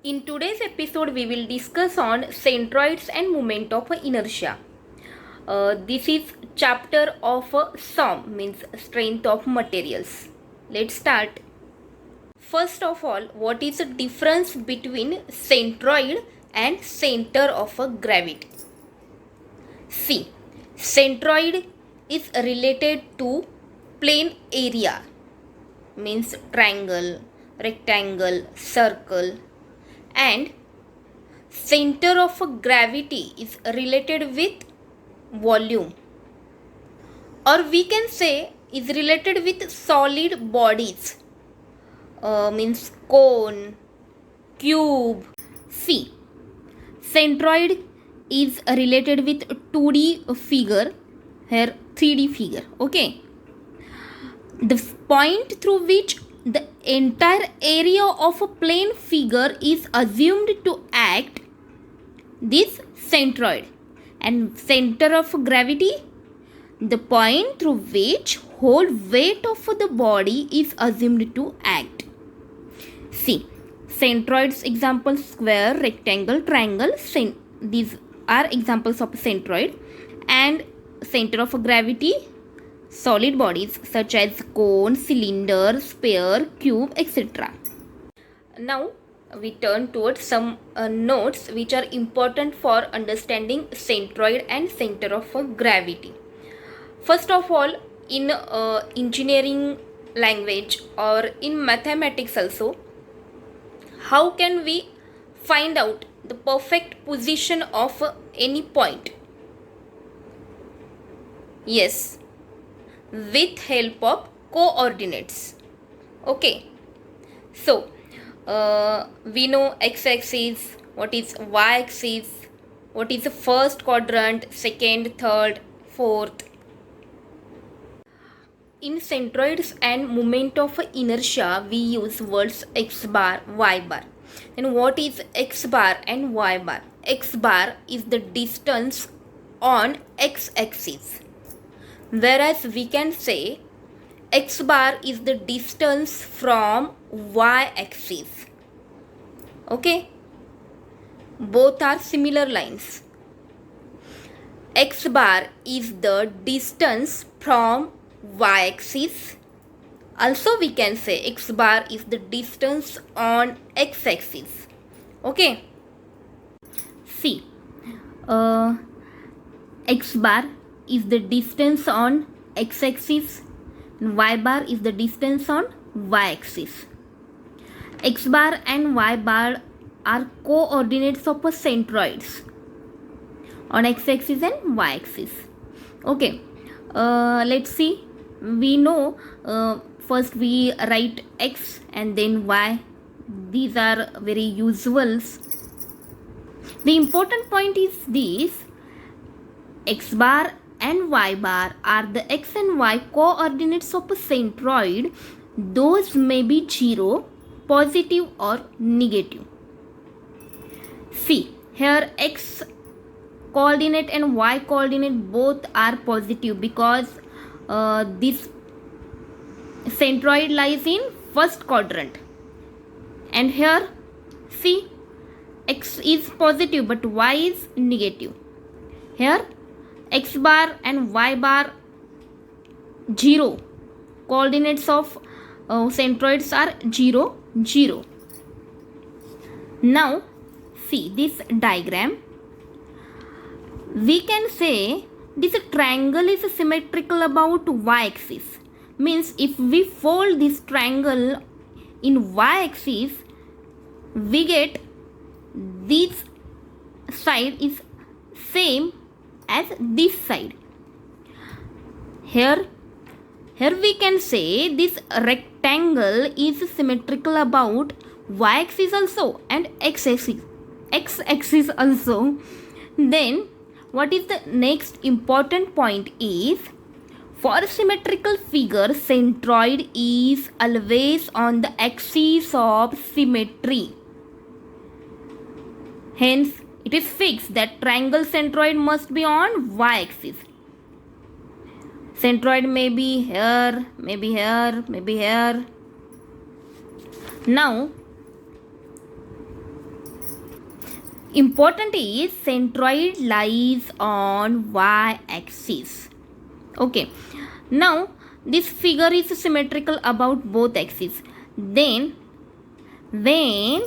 In today's episode, we will discuss on centroids and moment of inertia. This is chapter of SOM, means strength of materials. Let's start. First of all, what is the difference between centroid and center of gravity? See, centroid is related to plane area, means triangle, rectangle, circle, and center of gravity is related with volume, or we can say is related with solid bodies, means cone, cube. See, centroid is related with 2D figure, here 3D figure. Okay, the point through which the entire area of a plane figure is assumed to act, this centroid, and center of gravity, the point through which whole weight of the body is assumed to act. See, centroids example square, rectangle, triangle, these are examples of centroid, and center of gravity, solid bodies such as cone, cylinder, sphere, cube, etc. Now we turn towards some notes which are important for understanding centroid and center of gravity. First of all, in engineering language or in mathematics also, how can we find out the perfect position of any point? Yes, with help of coordinates. Okay, so we know x-axis, what is y-axis, what is the first quadrant, second, third, fourth. In centroids and moment of inertia, we use words x bar, y bar. Then what is x bar and y bar? X bar is the distance on x-axis, whereas we can say x bar is the distance from y-axis. Okay, both are similar lines. X bar is the distance from y-axis. Also we can say x bar is the distance on x-axis. Okay, see, x bar is the distance on x-axis, y bar is the distance on y-axis. X bar and y bar are coordinates of centroids on x-axis and y-axis. Okay, let's see. We know first we write x and then y. These are very usuals. The important point is this: x bar and y bar are the x and y coordinates of a centroid. Those may be 0, positive or negative. See, here x coordinate and y coordinate both are positive because this centroid lies in first quadrant, and here see, x is positive but y is negative. Here x bar and y bar 0, coordinates of centroids are 0, 0. Now see this diagram. We can say this triangle is symmetrical about y-axis. Means if we fold this triangle in y-axis, we get this side is same as this side. Here we can say this rectangle is symmetrical about y-axis also and x-axis also. Then what is the next important point is, for symmetrical figure, centroid is always on the axis of symmetry. Hence, it is fixed that triangle centroid must be on y-axis. Centroid may be here, maybe here, maybe here. Now, Important is centroid lies on y-axis. Okay. Now this figure is symmetrical about both axes. Then when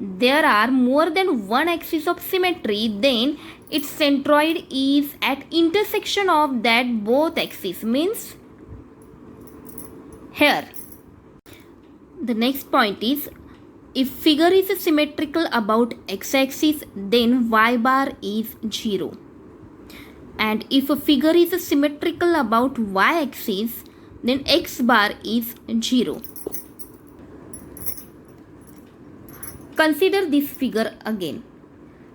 there are more than one axis of symmetry, then its centroid is at intersection of that both axes, means here. The next point is, if figure is symmetrical about x-axis, then y bar is 0. And if a figure is symmetrical about y-axis, then x bar is 0. Consider this figure again.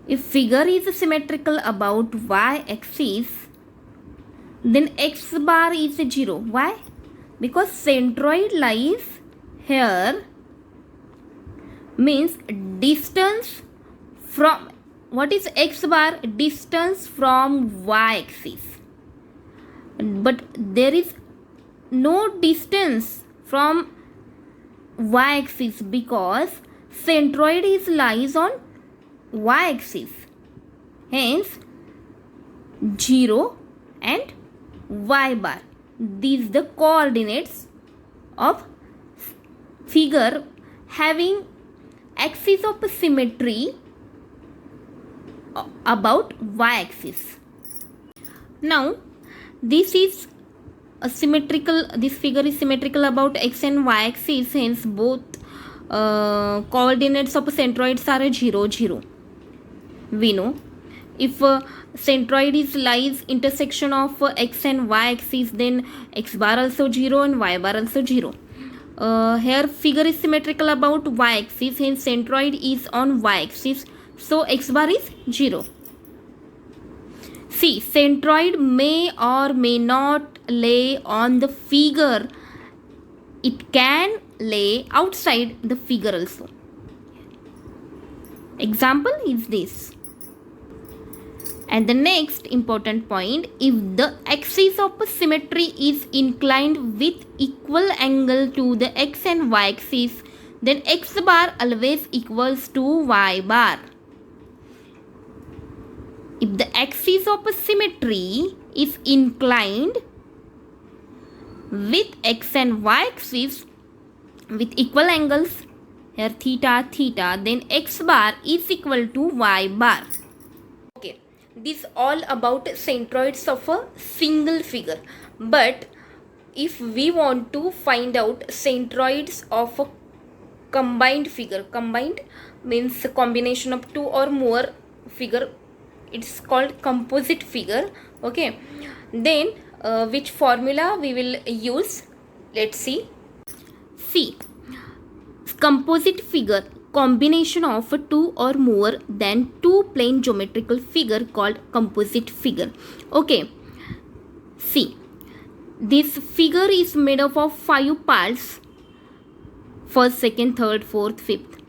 If figure is symmetrical about y-axis, then x bar is 0. Why? Because centroid lies here, means distance from, what is x bar? Distance from y-axis. But there is no distance from y-axis because centroid is lies on y-axis. Hence 0 and y bar. These the coordinates of figure having axis of symmetry about y-axis. Now this is a symmetrical, this figure is symmetrical about x and y-axis, hence both coordinates of centroids are 0, 0. We know if centroid is lies intersection of x and y-axis, then x bar also 0 and y bar also 0. Here figure is symmetrical about y-axis, hence centroid is on y-axis, so x bar is 0. See, centroid may or may not lay on the figure. It can lay outside the figure also. Example is this. And the next important point, if the axis of symmetry is inclined with equal angle to the x and y axis, then x bar always equals to y bar. If the axis of symmetry is inclined with x and y axis with equal angles, here theta, theta, then x bar is equal to y bar. Okay, this all about centroids of a single figure. But if we want to find out centroids of a combined figure, combined means a combination of two or more figure, it's called composite figure. Okay, then which formula we will use? Let's see. See, composite figure, combination of two or more than two plane geometrical figure called composite figure. Okay, see, this figure is made up of 5 parts: first, second, third, fourth, fifth.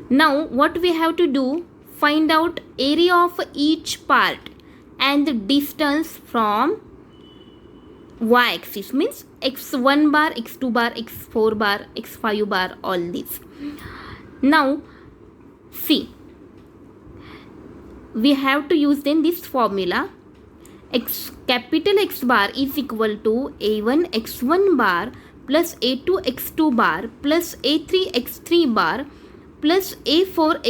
Now what we have to do? Find out area of each part and the distance from y-axis, means x1 bar, x2 bar, x4 bar, x5 bar, all these. Now see, we have to use then this formula. Capital X bar is equal to a1 x1 bar plus a2 x2 bar plus a3 x3 bar plus a4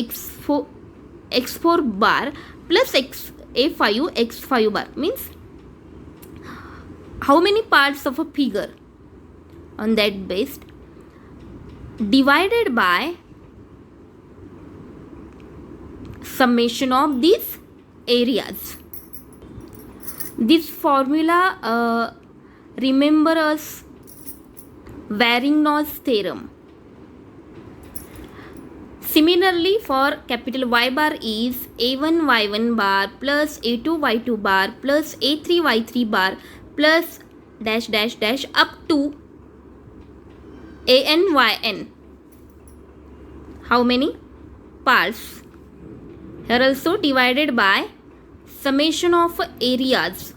x4 bar plus a5 x5 bar, means how many parts of a figure on that base divided by summation of these areas. This formula remember us Varigno's theorem. Similarly, for capital Y bar is a1 y1 bar plus a2 y2 bar plus a3 y3 bar plus dash dash dash up to an yn. How many parts? Here also divided by summation of areas.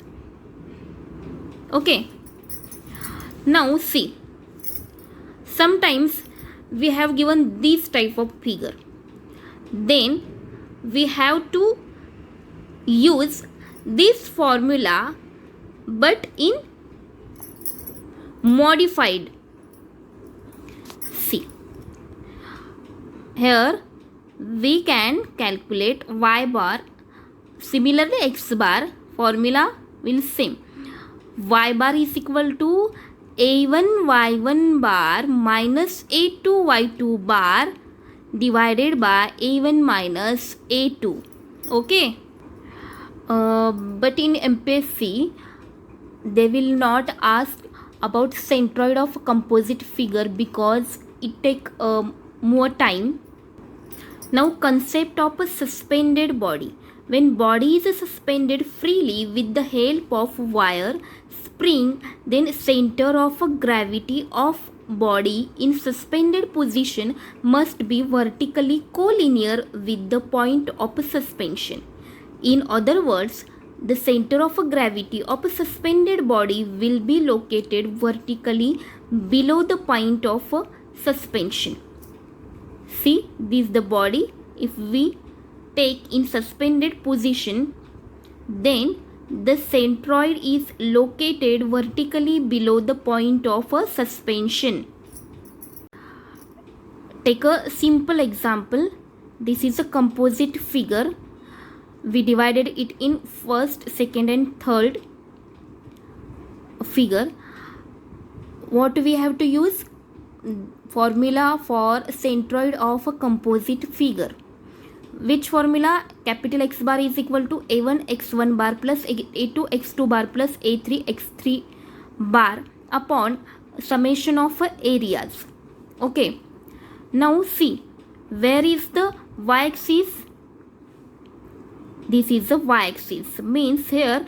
Okay. Now see, sometimes we have given this type of figure, then we have to use this formula but in modified. See, here we can calculate y bar. Similarly, x bar formula will same. Y bar is equal to a1 y1 bar minus a2 y2 bar divided by a1 minus a2. Okay. But in MPSC they will not ask about centroid of composite figure because it take more time. Now, concept of a suspended body. When body is suspended freely with the help of wire, spring, then center of gravity of body in suspended position must be vertically collinear with the point of suspension. In other words, the center of gravity of a suspended body will be located vertically below the point of suspension. See, this is the body. If we take in suspended position, then the centroid is located vertically below the point of a suspension. Take a simple example. This is a composite figure. We divided it in first, second and third figure. What we have to use? Formula for centroid of a composite figure. Which formula? Capital X bar is equal to a1 x1 bar plus a2 x2 bar plus a3 x3 bar upon summation of areas. Okay. Now see, where is the y-axis? This is the y-axis. Means here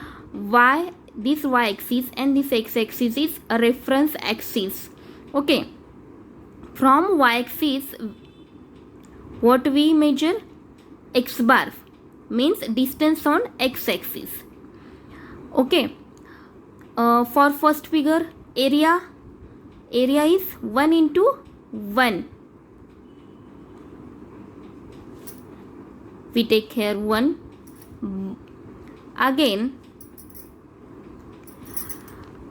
this y-axis and this x-axis is a reference axis. Okay. From y-axis, what we measure? X bar means distance on x-axis. Okay. For first figure, area is 1 into 1. We take here 1. Again,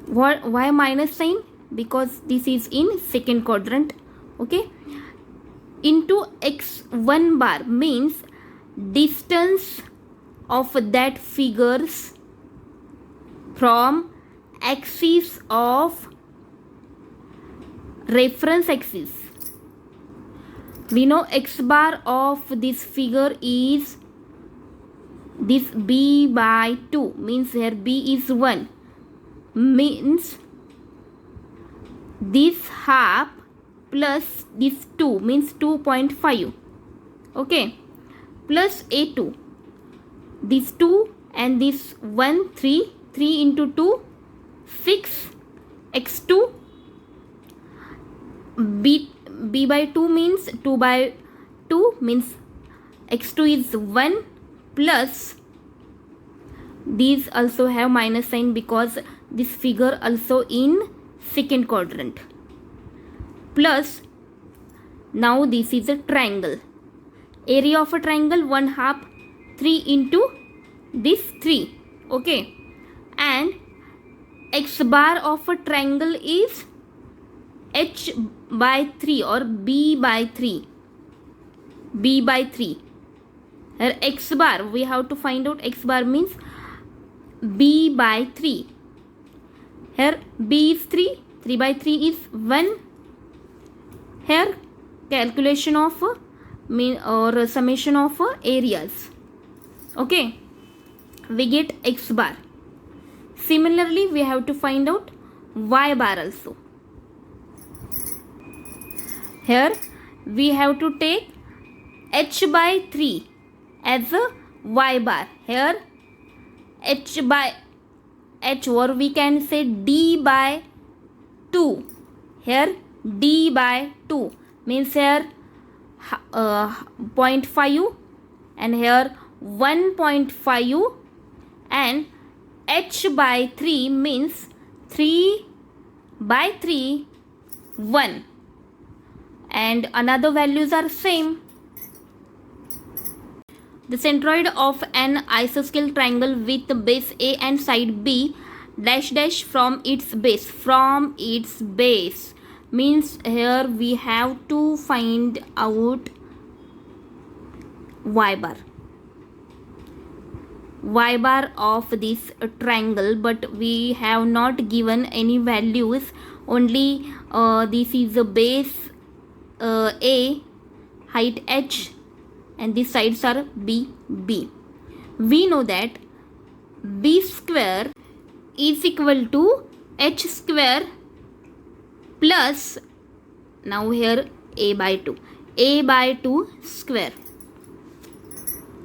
why minus sign? Because this is in second quadrant. Okay. Into x1 bar means distance of that figures from axis of reference axis. We know x bar of this figure is this b by 2, means here b is 1, means this half plus this 2 means 2.5. Okay. Plus a2, this 2 and this 1, 3 into 2, 6, x2, b by 2 means 2 by 2 means x2 is 1 plus these also have minus sign because this figure also in second quadrant, plus now this is a triangle. Area of a triangle 1/2 3 into this 3. Okay. And x bar of a triangle is h by 3 or b by 3. B by 3. Here x bar, we have to find out x bar means b by 3. Here b is 3. 3 by 3 is 1. Here calculation of summation of areas. Okay. We get x bar. Similarly, we have to find out y bar also. Here we have to take h by 3 as a y bar. Here h by h, or we can say d by 2. Here d by 2 means here 0.5 and here 1.5 and h by 3 means 3 by 3 1 and another values are same. The centroid of an isosceles triangle with base A and side B dash dash from its base. From its base means here we have to find out y bar of this triangle, but we have not given any values, only this is the base A, height h, and these sides are b. We know that b square is equal to h square plus, now here a by 2 square.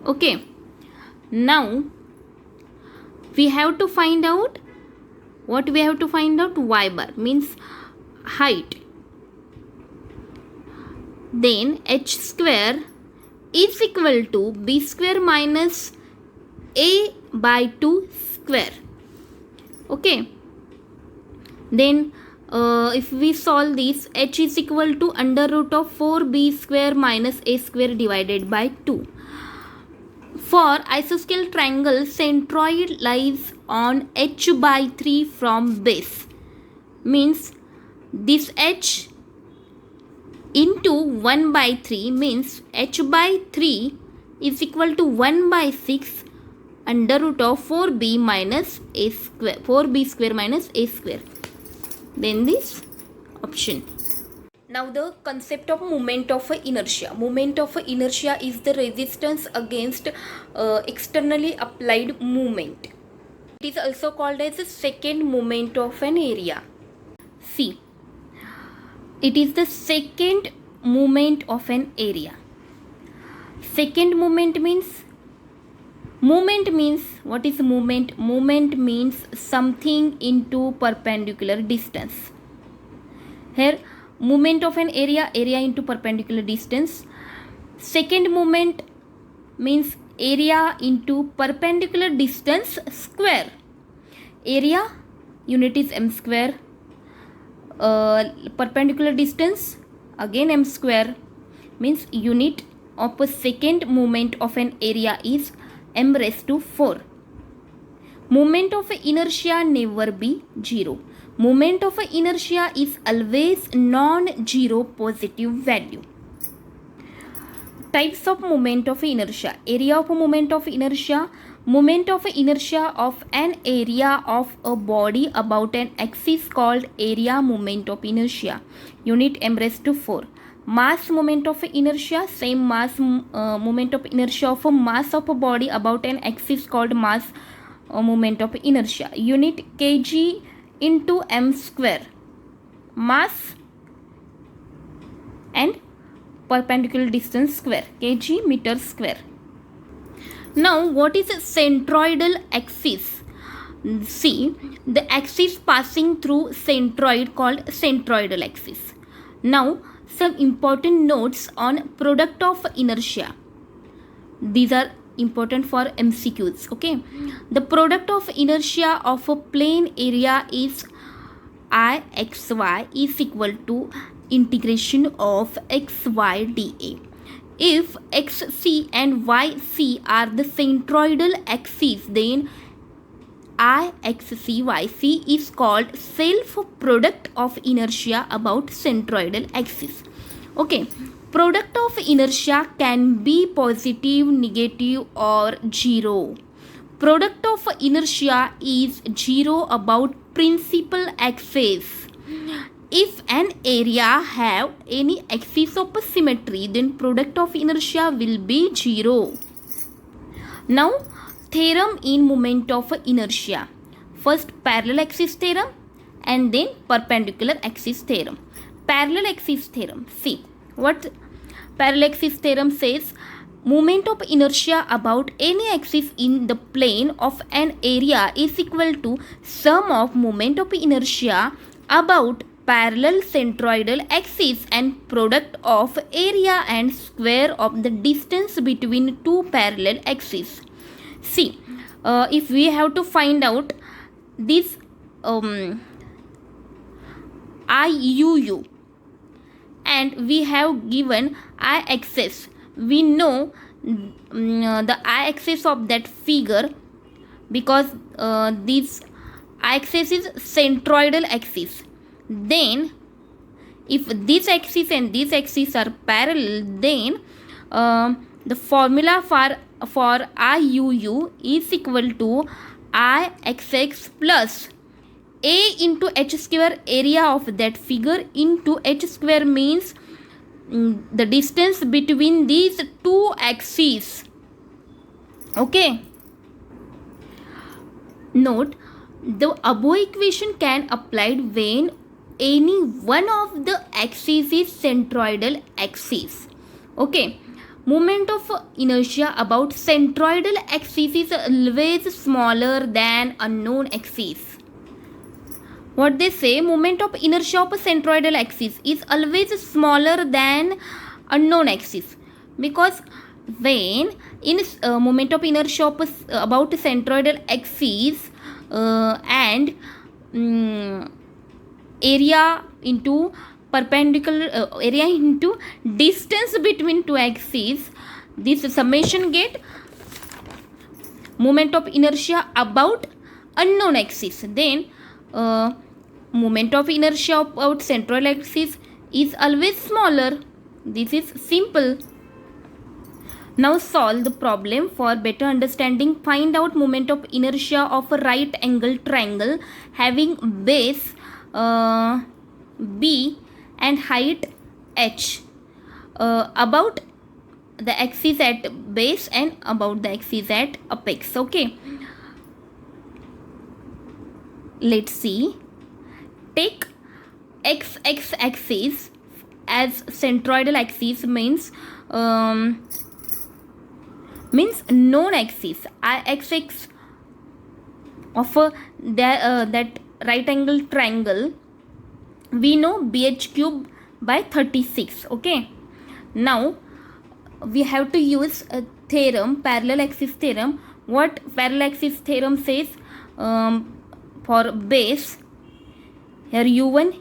Okay, now we have to find out what we have to find out. Y bar means height, then h square is equal to b square minus a by 2 square. Okay, then if we solve this, h is equal to under root of 4b square minus a square divided by 2. For isosceles triangle, centroid lies on h by 3 from base. Means this h into 1 by 3 means h by 3 is equal to 1 by 6 under root of 4b minus a square, 4b square minus a square. Then this option. Now the concept of moment of inertia. Moment of inertia is the resistance against externally applied movement. It is also called as the second moment of an area. See, it is the second moment of an area. Second moment means what is movement? Movement means something into perpendicular distance. Here movement of an area into perpendicular distance. Second moment means area into perpendicular distance square. Area unit is m square, perpendicular distance again m square, means unit of a second moment of an area is m raised to 4. Moment of inertia never be 0. Moment of inertia is always non-zero positive value. Types of moment of inertia. Area of moment of inertia. Moment of inertia of an area of a body about an axis called area moment of inertia. Unit m raised to 4. Mass moment of inertia. Same mass moment of inertia of a mass of a body about an axis called mass moment of inertia. Unit kg into m square. Mass and perpendicular distance square, kg meter square. Now what is a centroidal axis? See, the axis passing through centroid called centroidal axis. Now some important notes on product of inertia. These are important for MCQs. Okay, the product of inertia of a plane area is Ixy is equal to integration of xy dA. If xc and yc are the centroidal axes, then Ixc yc is called self product of inertia about centroidal axis. Okay, product of inertia can be positive, negative or 0. Product of inertia is 0 about principal axis. If an area have any axis of symmetry, then product of inertia will be 0. Now theorem in moment of inertia. First parallel axis theorem and then perpendicular axis theorem. Parallel axis theorem. See what parallel axis theorem says. Moment of inertia about any axis in the plane of an area is equal to sum of moment of inertia about parallel centroidal axis and product of area and square of the distance between two parallel axes. See, if we have to find out this IUU and we have given I axis, we know the y-axis of that figure, because this y-axis is centroidal axis. Then if this axis and this axis are parallel, then the formula for IUU is equal to IXX plus A into h square, area of that figure, into h square means the distance between these two axes. Okay, note the above equation can applied when any one of the axes is centroidal axis. Okay, moment of inertia about centroidal axis is always smaller than unknown axis. What they say, moment of inertia of a centroidal axis is always smaller than unknown axis, because when in moment of inertia of about centroidal axis and area into perpendicular area into distance between two axes, this summation get moment of inertia about unknown axis. Then moment of inertia about central axis is always smaller. This is simple. Now solve the problem for better understanding. Find out moment of inertia of a right angle triangle having base B and height h about the axis at base and about the axis at apex. Okay, let's see. Take x axis as centroidal axis, means known axis. Ix of that right angle triangle, we know bh cube by 36. Okay, now we have to use a theorem, parallel axis theorem. What parallel axis theorem says, for base, here u1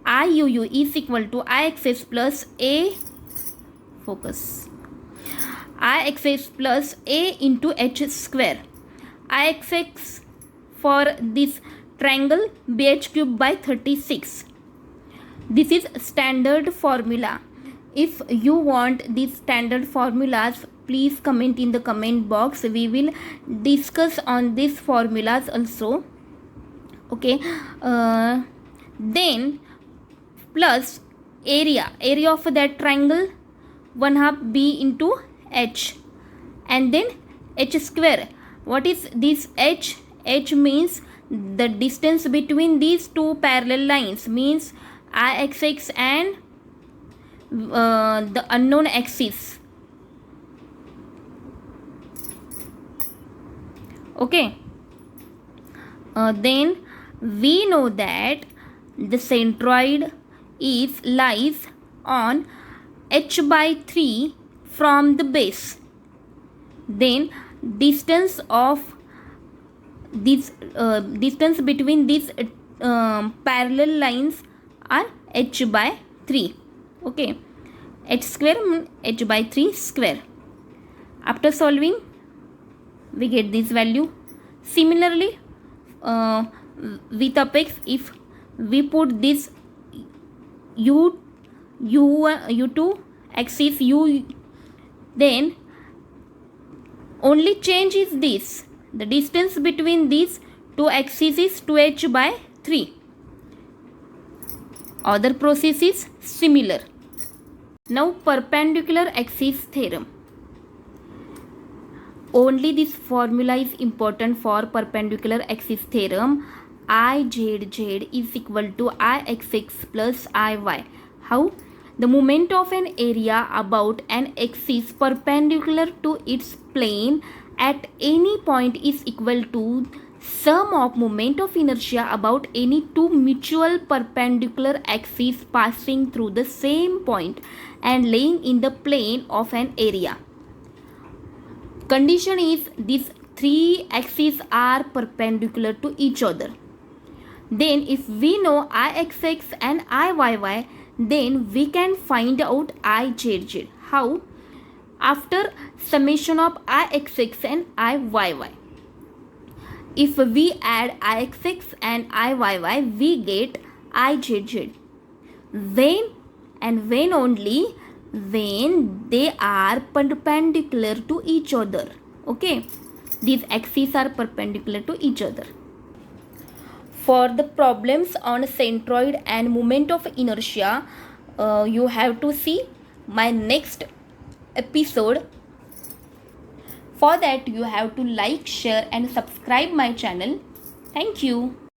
IUU is equal to IXS plus A, focus, IXS plus A into h square. IXX for this triangle bh cube by 36. This is standard formula. If you want these standard formulas, please comment in the comment box. We will discuss on these formulas also. Okay, then plus area of that triangle 1/2 b into h, and then h square. What is this h? H means the distance between these two parallel lines, means IXX and the unknown axis. Okay, then we know that the centroid lies on h by 3 from the base. Then distance of this distance between these parallel lines are h by 3. Okay, h square h by 3 square. After solving, we get this value. Similarly, with apex, if we put this u2 axis u, then only change is this, the distance between these two axes is 2h by 3. Other process is similar. Now perpendicular axis theorem. Only this formula is important for perpendicular axis theorem. IZZ is equal to IXX plus IY. How? The moment of an area about an axis perpendicular to its plane at any point is equal to sum of moment of inertia about any two mutual perpendicular axes passing through the same point and laying in the plane of an area. Condition is these three axes are perpendicular to each other. Then if we know IXX and IYY, then we can find out Izz. How? After summation of Ixx and Iyy. If we add Ixx and Iyy, we get Izz. When and when only when they are perpendicular to each other. Okay, these axes are perpendicular to each other. For the problems on centroid and moment of inertia, you have to see my next episode. For that you have to like, share and subscribe my channel. Thank you.